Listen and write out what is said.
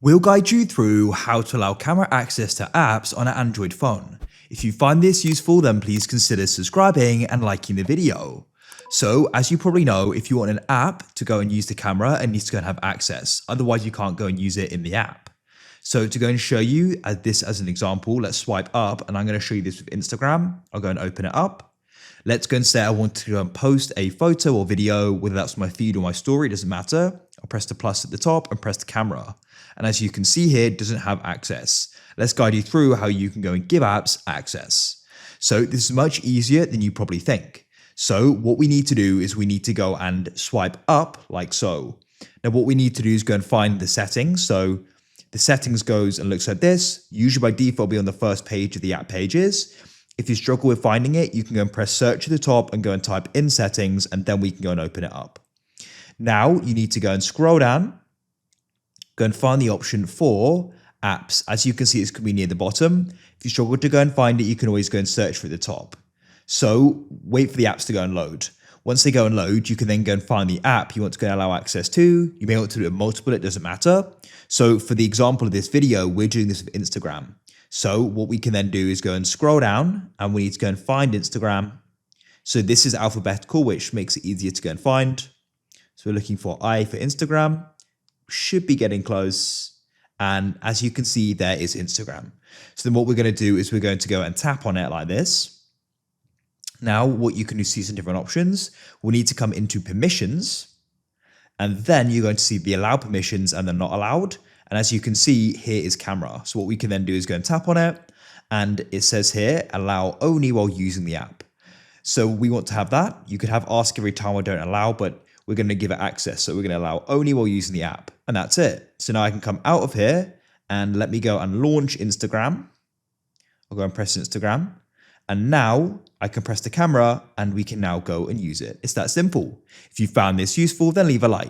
We'll guide you through how to allow camera access to apps on an Android phone. If you find this useful, then please consider subscribing and liking the video. So, as you probably know, if you want an app to go and use the camera, it needs to go and have access. Otherwise, you can't go and use it in the app. So to go and show you this as an example, let's swipe up, and I'm going to show you this with Instagram. I'll go and open it up. Let's go and say I want to go and post a photo or video, whether that's my feed or my story, it doesn't matter. I'll press the plus at the top and press the camera. And as you can see here, it doesn't have access. Let's guide you through how you can go and give apps access. So this is much easier than you probably think. So what we need to do is we need to go and swipe up like so. Now what we need to do is go and find the settings. So the settings goes and looks like this. Usually by default, be on the first page of the app pages. If you struggle with finding it, you can go and press search at the top and go and type in settings, and then we can go and open it up. Now you need to go and scroll down, go and find the option for apps. As you can see, it's going to be near the bottom. If you struggle to go and find it, you can always go and search for it at the top. So wait for the apps to go and load. Once they go and load, you can then go and find the app you want to go and allow access to. You may want to do it multiple, it doesn't matter. So for the example of this video, we're doing this with Instagram. So what we can then do is go and scroll down, and we need to go and find Instagram. So this is alphabetical, which makes it easier to go and find. So we're looking for I for Instagram. Should be getting close. And as you can see, there is Instagram. So then what we're going to do is we're going to go and tap on it like this. Now what you can do is see some different options. We'll need to come into permissions, and then you're going to see the allow permissions and the not allowed. And as you can see, here is camera. So what we can then do is go and tap on it, and it says here, allow only while using the app. So we want to have that. You could have ask every time I don't allow, but we're going to give it access. So we're going to allow only while using the app, and that's it. So now I can come out of here and let me go and launch Instagram. I'll go and press Instagram. And now I can press the camera and we can now go and use it. It's that simple. If you found this useful, then leave a like.